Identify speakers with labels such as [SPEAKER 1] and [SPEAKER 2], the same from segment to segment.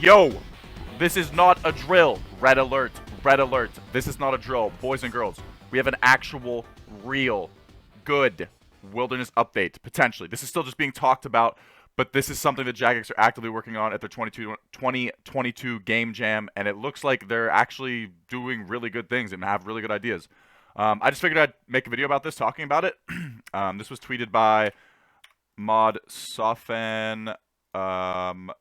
[SPEAKER 1] Yo, this is not a drill. Red alert, red alert. This is not a drill. Boys and girls, we have an actual, real, good wilderness update, potentially. This is still just being talked about, but this is something that Jagex are actively working on at their 2022 game jam, and it looks like they're actually doing really good things and have really good ideas. I just figured I'd make a video about this, talking about it. This was tweeted by Mod Sofan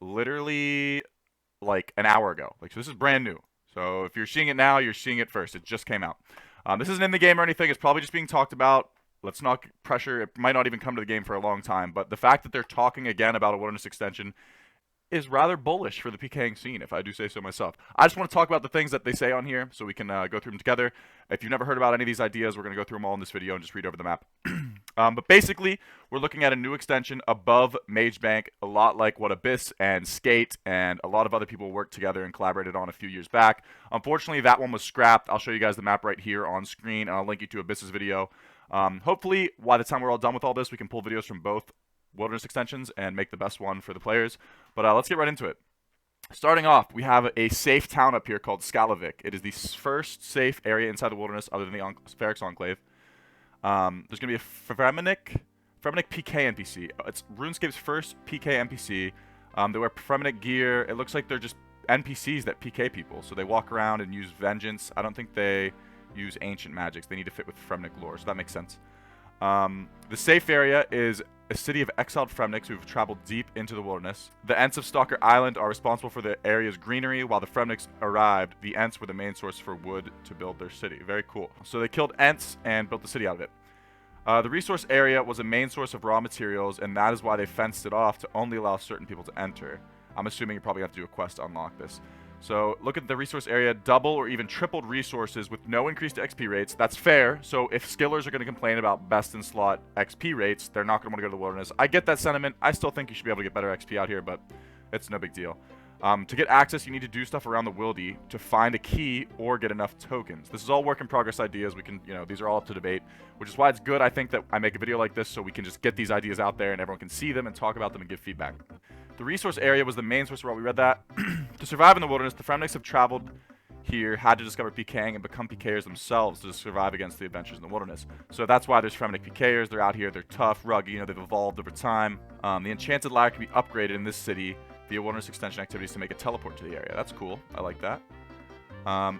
[SPEAKER 1] literally like an hour ago. So this is brand new. So if you're seeing it now, you're seeing it first. It just came out. This isn't in the game or anything. It's probably just being talked about. Let's not pressure. It might not even come to the game for a long time. But the fact that they're talking again about a wilderness extension is rather bullish for the PKing scene, if I do say so myself. I just want to talk about the things that they say on here so we can go through them together. If you've never heard about any of these ideas, we're going to go through them all in this video and just read over the map. But basically, we're looking at a new extension above Mage Bank, a lot like what Abyss and Skate and a lot of other people worked together and collaborated on a few years back. Unfortunately, that one was scrapped. I'll show you guys the map right here on screen, and I'll link you to Abyss's video. Hopefully, by the time we're all done with all this, we can pull videos from both wilderness extensions and make the best one for the players. But let's get right into it. Starting off, we have a safe town up here called Skalovic. It is the first safe area inside the wilderness other than the Ferrex Enclave. There's going to be a Fremenic PK NPC. It's RuneScape's first PK NPC. They wear Fremenic gear. It looks like they're just NPCs that PK people. So they walk around and use vengeance. I don't think they use ancient magics. They need to fit with Fremenic lore, so that makes sense. The safe area is a city of exiled Fremenics who've traveled deep into the wilderness. The Ents of Stalker Island are responsible for the area's greenery. While the Fremenics arrived, the Ents were the main source for wood to build their city. Very cool. So they killed Ents and built the city out of it. The resource area was a main source of raw materials, and that is why they fenced it off to only allow certain people to enter. I'm assuming you probably have to do a quest to unlock this. So look at the resource area, double or even tripled resources with no increased XP rates. That's fair. So if skillers are going to complain about best in slot XP rates, they're not going to want to go to the wilderness. I get that sentiment. I still think you should be able to get better XP out here, but it's no big deal. To get access, you need to do stuff around the wildy to find a key or get enough tokens. This is all work in progress ideas. We can, these are all up to debate, which is why it's good, I think, that I make a video like this so we can just get these ideas out there and everyone can see them and talk about them and give feedback. The resource area was the main source of what we read that. To survive in the wilderness, the Fremenics have traveled here, had to discover PKing and become PKers themselves to survive against the adventures in the wilderness. So that's why there's Fremenic PKers. They're out here, they're tough, rugged, they've evolved over time. The enchanted ladder can be upgraded in this city via wilderness extension activities to make a teleport to the area. That's cool. I like that.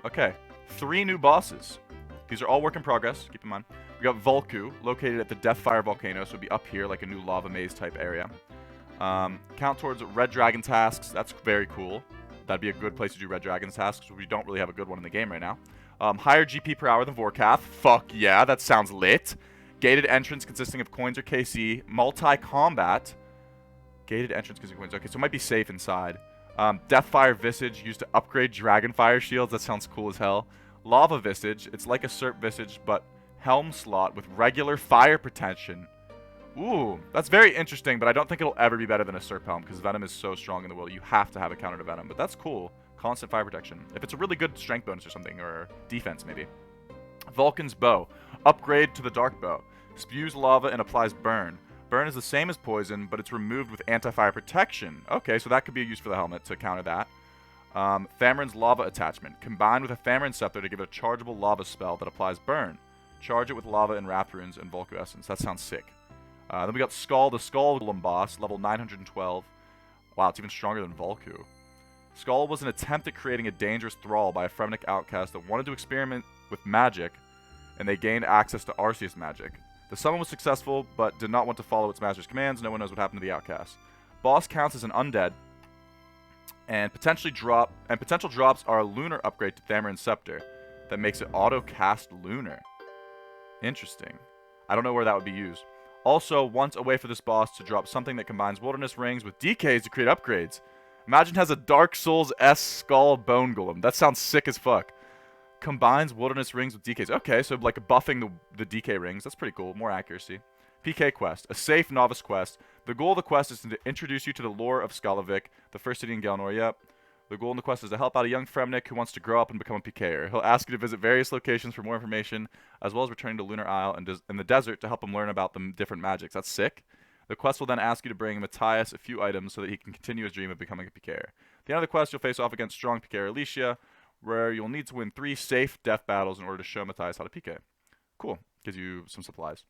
[SPEAKER 1] Okay. 3 new bosses. These are all work in progress. Keep in mind. We got Volku, located at the Deathfire volcano, so it'll be up here, like a new lava maze type area. Count towards Red Dragon tasks. That's very cool. That'd be a good place to do Red Dragon tasks. We don't really have a good one in the game right now. Higher GP per hour than Vorkath. Fuck yeah, that sounds lit. Gated entrance consisting of coins or KC. Multi-combat. Gated entrance consisting of coins. Okay, so it might be safe inside. Deathfire Visage used to upgrade Dragonfire shields. That sounds cool as hell. Lava Visage. It's like a Serp Visage, but Helm slot with regular fire protection. Ooh, that's very interesting, but I don't think it'll ever be better than a Serp Helm because Venom is so strong in the will. You have to have a counter to Venom, but that's cool. Constant fire protection. If it's a really good strength bonus or something, or defense maybe. Vulcan's Bow. Upgrade to the Dark Bow. Spews lava and applies burn. Burn is the same as poison, but it's removed with anti-fire protection. Okay, so that could be a use for the helmet to counter that. Thamarin's Lava Attachment. Combined with a Thamarin Scepter to give it a chargeable lava spell that applies burn. Charge it with lava and Wrath Runes and Volku Essence. That sounds sick. Then we got Skull, the Skull Golem boss, level 912. Wow, it's even stronger than Volku. Skull was an attempt at creating a dangerous thrall by a Fremenic outcast that wanted to experiment with magic, and they gained access to Arceus magic. The summon was successful, but did not want to follow its master's commands. No one knows what happened to the outcast. Boss counts as an undead, and potential drops are a lunar upgrade to Thamarin Scepter that makes it auto-cast lunar. Interesting. I don't know where that would be used. Also, once a way for this boss to drop something that combines wilderness rings with DKs to create upgrades. Imagine has a Dark Souls-esque Skull Bone Golem. That sounds sick as fuck. Combines wilderness rings with DKs. Okay, so like buffing the DK rings. That's pretty cool. More accuracy. PK quest. A safe novice quest. The goal of the quest is to introduce you to the lore of Skalovic, the first city in Gelnor. Yep. The goal in the quest is to help out a young Fremenic who wants to grow up and become a PKer. He'll ask you to visit various locations for more information, as well as returning to Lunar Isle and in the desert to help him learn about the different magics. That's sick. The quest will then ask you to bring Matthias a few items so that he can continue his dream of becoming a PKer. the end of the quest, you'll face off against strong PK Alicia, where you'll need to win 3 safe death battles in order to show Matthias how to PK. Cool. Gives you some supplies.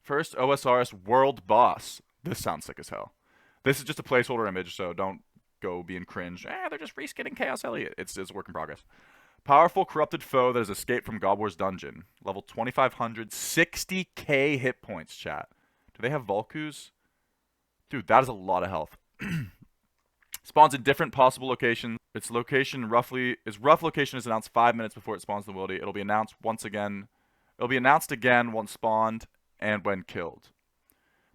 [SPEAKER 1] First, OSRS World Boss. This sounds sick as hell. This is just a placeholder image, so don't go being cringe. They're just reskinning Chaos Elliot. It's a work in progress. Powerful corrupted foe that has escaped from Gobor's dungeon. Level 2500, 60k hit points, chat. Do they have Volkus? Dude, that is a lot of health. Spawns in different possible locations. Its rough location is announced 5 minutes before it spawns in the wildy. It'll be announced again once spawned and when killed.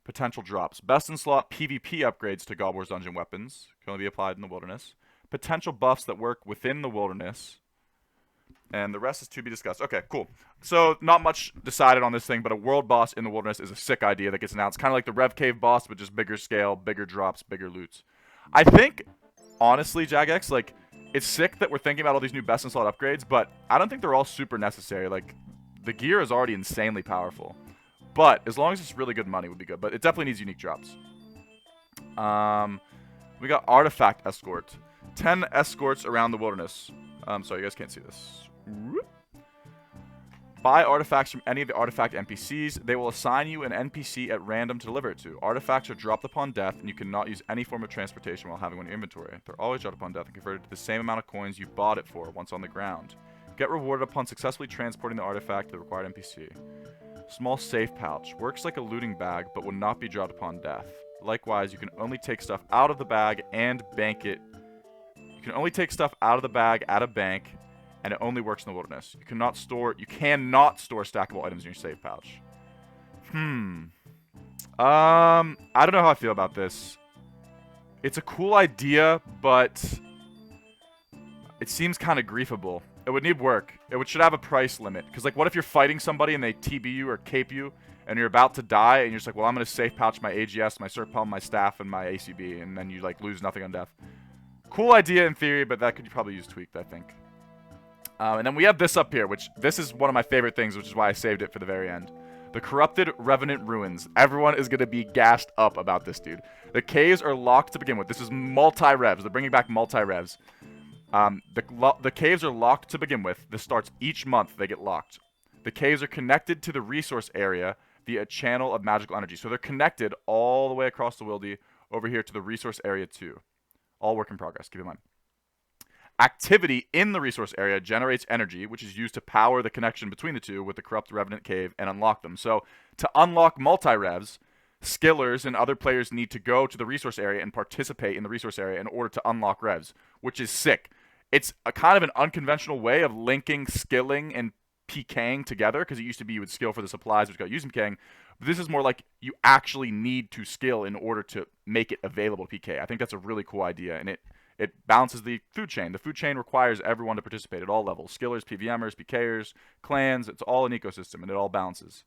[SPEAKER 1] Potential drops. Best in slot PvP upgrades to Gobor's dungeon weapons. Can only be applied in the wilderness. Potential buffs that work within the wilderness. And the rest is to be discussed. Okay, cool. So, not much decided on this thing, but a world boss in the wilderness is a sick idea that gets announced. Kind of like the Rev Cave boss, but just bigger scale, bigger drops, bigger loots. I think, honestly, Jagex, like, it's sick that we're thinking about all these new best in slot upgrades, but I don't think they're all super necessary. Like, the gear is already insanely powerful. But, as long as it's really good money, would be good. But it definitely needs unique drops. We got Artifact Escort. 10 escorts around the wilderness. Sorry, you guys can't see this. Buy artifacts from any of the artifact NPCs. They will assign you an NPC at random to deliver it to. Artifacts are dropped upon death, and you cannot use any form of transportation while having one in your inventory. They're always dropped upon death and converted to the same amount of coins you bought it for once on the ground. Get rewarded upon successfully transporting the artifact to the required NPC. Small safe pouch. Works like a looting bag, but will not be dropped upon death. Likewise, you can only take stuff out of the bag and bank it. You can only take stuff out of the bag at a bank, and it only works in the wilderness. You cannot store stackable items in your safe pouch. I don't know how I feel about this. It's a cool idea, but it seems kind of griefable. It would need work. Should have a price limit. Because, like, what if you're fighting somebody and they TB you or cape you, and you're about to die, and you're just like, well, I'm going to safe pouch my AGS, my Circ Palm, my staff, and my ACB, and then you, like, lose nothing on death. Cool idea in theory, but that could probably use tweaked, I think. And then we have this up here, which this is one of my favorite things, which is why I saved it for the very end. The Corrupted Revenant Ruins. Everyone is going to be gassed up about this, dude. The caves are locked to begin with. This is multi-revs. They're bringing back multi-revs. The caves are locked to begin with. This starts each month. They get locked. The caves are connected to the resource area via a channel of magical energy. So they're connected all the way across the wildy over here to the resource area too. All work in progress. Keep in mind. Activity in the resource area generates energy, which is used to power the connection between the two with the Corrupt Revenant Cave and unlock them. So, to unlock multi-revs, skillers and other players need to go to the resource area and participate in the resource area in order to unlock revs, which is sick. It's a kind of an unconventional way of linking skilling and PKing together, because it used to be you would skill for the supplies, which got used in PKing. But this is more like you actually need to skill in order to make it available to PK. I think that's a really cool idea, and it balances the food chain. The food chain requires everyone to participate at all levels. Skillers, PVMers, PKers, clans. It's all an ecosystem, and it all balances.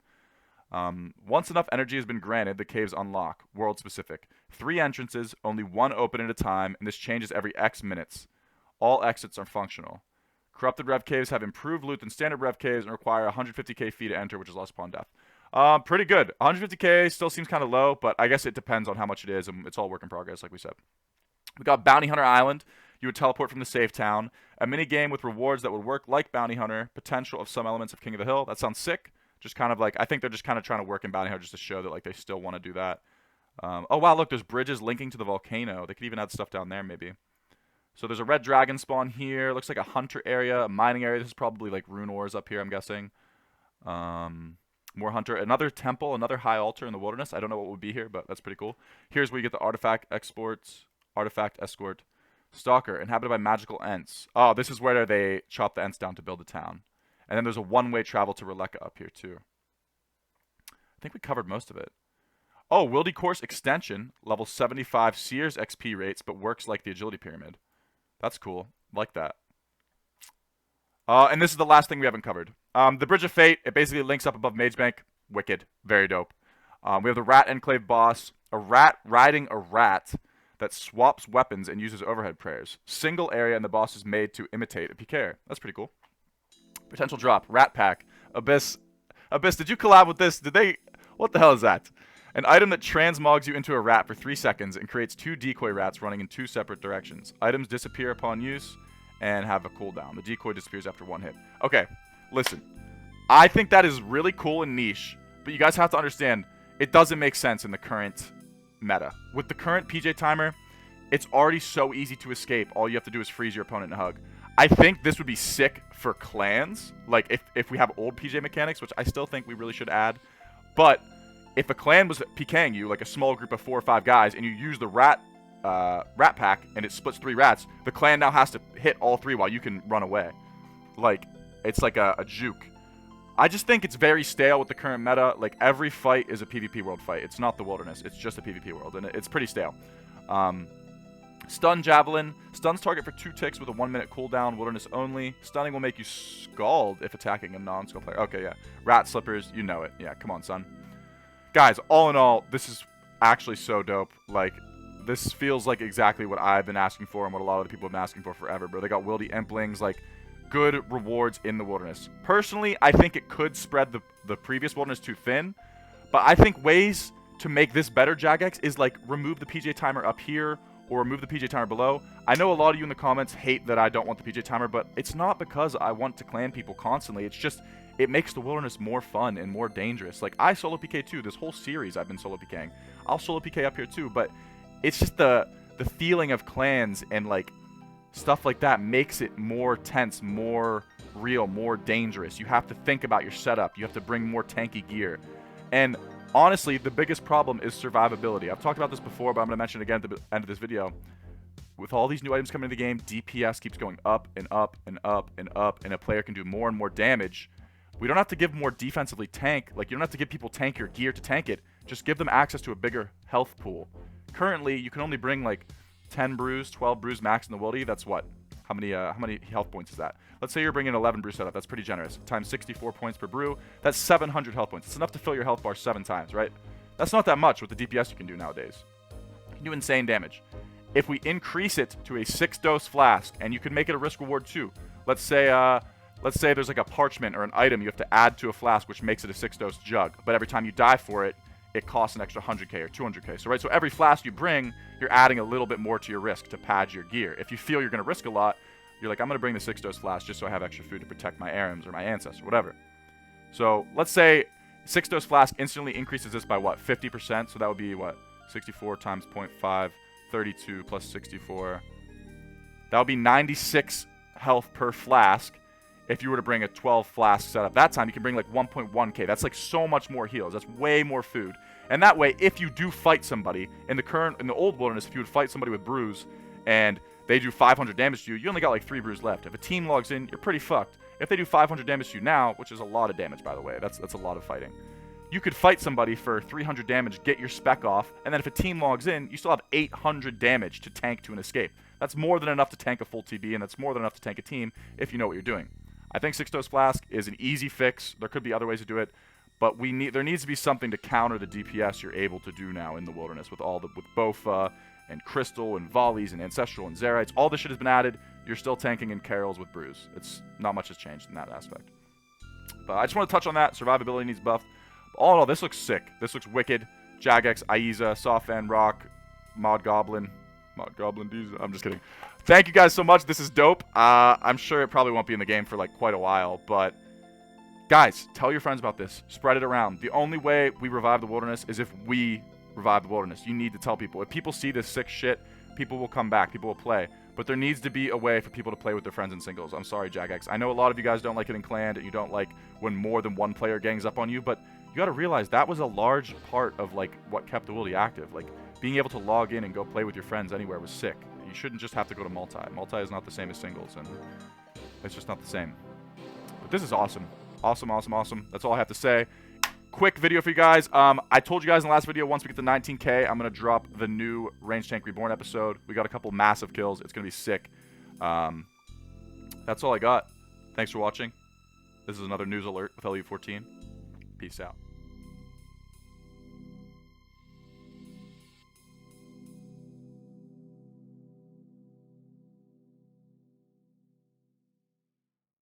[SPEAKER 1] Once enough energy has been granted, the caves unlock. World specific. 3 entrances, only 1 open at a time, and this changes every X minutes. All exits are functional. Corrupted Rev Caves have improved loot than standard Rev Caves and require 150k fee to enter, which is lost upon death. Pretty good. 150k still seems kind of low, but I guess it depends on how much it is, and it's all work in progress, like we said. We got Bounty Hunter Island. You would teleport from the safe town. A mini game with rewards that would work like Bounty Hunter. Potential of some elements of King of the Hill. That sounds sick. Just kind of like, I think they're just kind of trying to work in Bounty Hunter just to show that like they still want to do that. Oh wow, look, there's bridges linking to the volcano. They could even add stuff down there maybe. So there's a red dragon spawn here. Looks like a hunter area, a mining area. This is probably like rune ores up here, I'm guessing. More hunter. Another temple, another high altar in the wilderness. I don't know what would be here, but that's pretty cool. Here's where you get the artifact exports. Artifact Escort. Stalker, inhabited by magical Ents. Oh, this is where they chop the Ents down to build a town. And then there's a one-way travel to Releka up here, too. I think we covered most of it. Oh, Wildy Course Extension. Level 75 Seers XP rates, but works like the Agility Pyramid. That's cool. Like that. And this is the last thing we haven't covered. The Bridge of Fate. It basically links up above Magebank. Wicked. Very dope. We have the Rat Enclave boss. A rat riding a rat that swaps weapons and uses overhead prayers. Single area, and the boss is made to imitate a PKer. That's pretty cool. Potential drop. Rat Pack. Abyss. Did you collab with this? Did they... What the hell is that? An item that transmogs you into a rat for 3 seconds and creates 2 decoy rats running in 2 separate directions. Items disappear upon use and have a cooldown. The decoy disappears after 1 hit. Okay, listen. I think that is really cool and niche, but you guys have to understand, it doesn't make sense in the current meta. With the current PJ timer, it's already so easy to escape. All you have to do is freeze your opponent and hug. I think this would be sick for clans, like if we have old PJ mechanics, which I still think we really should add. But if a clan was PKing you, like a small group of 4 or 5 guys, and you use the rat pack and it splits 3 rats, the clan now has to hit all 3 while you can run away. Like, it's like a juke. I just think it's very stale with the current meta. Like, every fight is a PvP world fight. It's not the wilderness. It's just a PvP world, and it's pretty stale. Stun Javelin. Stuns target for 2 ticks with a 1-minute cooldown. Wilderness only. Stunning will make you scald if attacking a non-skull player. Okay, yeah. Rat Slippers. You know it. Yeah, come on, son. Guys, all in all, this is actually so dope. Like, this feels like exactly what I've been asking for and what a lot of the people have been asking for forever, bro. They got Wildy Implings, like, good rewards in the wilderness. Personally, I think it could spread the previous wilderness too thin, but I think ways to make this better, Jagex, is, like, remove the PJ timer up here or remove the PJ timer below. I know a lot of you in the comments hate that I don't want the PJ timer, but it's not because I want to clan people constantly. It's just, it makes the wilderness more fun and more dangerous. Like, I solo PK too. This whole series I've been solo PKing. I'll solo PK up here too, but it's just the feeling of clans and, like, stuff like that makes it more tense, more real, more dangerous. You have to think about your setup. You have to bring more tanky gear. And honestly, the biggest problem is survivability. I've talked about this before, but I'm going to mention it again at the end of this video. With all these new items coming into the game, DPS keeps going up and up and up and up, and a player can do more and more damage. We don't have to give more defensively tank. Like, you don't have to give people tankier gear to tank it. Just give them access to a bigger health pool. Currently, you can only bring, like, 10 brews, 12 brews max in the wildy. That's what? How many health points is that? Let's say you're bringing 11 brew setup. That's pretty generous. Times 64 points per brew. That's 700 health points. It's enough to fill your health bar 7 times, right? That's not that much with the DPS you can do nowadays. You can do insane damage. If we increase it to a 6-dose flask, and you can make it a risk reward too. Let's say there's like a parchment or an item you have to add to a flask, which makes it a 6-dose jug. But every time you die for it, it costs an extra 100k or 200k. So every flask you bring, you're adding a little bit more to your risk to pad your gear. If you feel you're going to risk a lot, you're like, I'm going to bring the 6-dose flask just so I have extra food to protect my Arims or my ancestor, whatever. So let's say 6-dose flask instantly increases this by what, 50%? So that would be what, 64 times 0.5, 32 plus 64. That would be 96 health per flask. If you were to bring a 12 flask setup that time, you can bring like 1.1k. That's like so much more heals. That's way more food. And that way, if you do fight somebody in the old wilderness, if you would fight somebody with brews and they do 500 damage to you, you only got like 3 brews left. If a team logs in, you're pretty fucked. If they do 500 damage to you now, which is a lot of damage, by the way, that's a lot of fighting. You could fight somebody for 300 damage, get your spec off, and then if a team logs in, you still have 800 damage to tank to an escape. That's more than enough to tank a full TB, and that's more than enough to tank a team if you know what you're doing. I think 6-dose flask is an easy fix. There could be other ways to do it, but there needs to be something to counter the DPS you're able to do now in the wilderness with Bofa and Crystal and Volleys and Ancestral and Zerites. All this shit has been added. You're still tanking in Carols with brews. It's not much has changed in that aspect. But I just want to touch on that. Survivability needs buffed. All in all, this looks sick. This looks wicked. Jagex, Aiza, Softfan, Rock, Mod Goblin, Diesel. I'm just kidding. Thank you guys so much. This is dope. I'm sure it probably won't be in the game for like quite a while, but guys, tell your friends about this. Spread it around. The only way we revive the wilderness is if we revive the wilderness. You need to tell people. If people see this sick shit, people will come back. People will play. But there needs to be a way for people to play with their friends in singles. I'm sorry, Jagex. I know a lot of you guys don't like it in clan, and you don't like when more than one player gangs up on you, but you got to realize that was a large part of like what kept the wildy active. Like being able to log in and go play with your friends anywhere was sick. You shouldn't just have to go to multi. Multi is not the same as singles, and it's just not the same. But this is awesome. Awesome, awesome, awesome. That's all I have to say. Quick video for you guys. I told you guys in the last video, once we get to 19k, I'm going to drop the new Range Tank Reborn episode. We got a couple massive kills. It's going to be sick. That's all I got. Thanks for watching. This is another news alert with LU14. Peace out.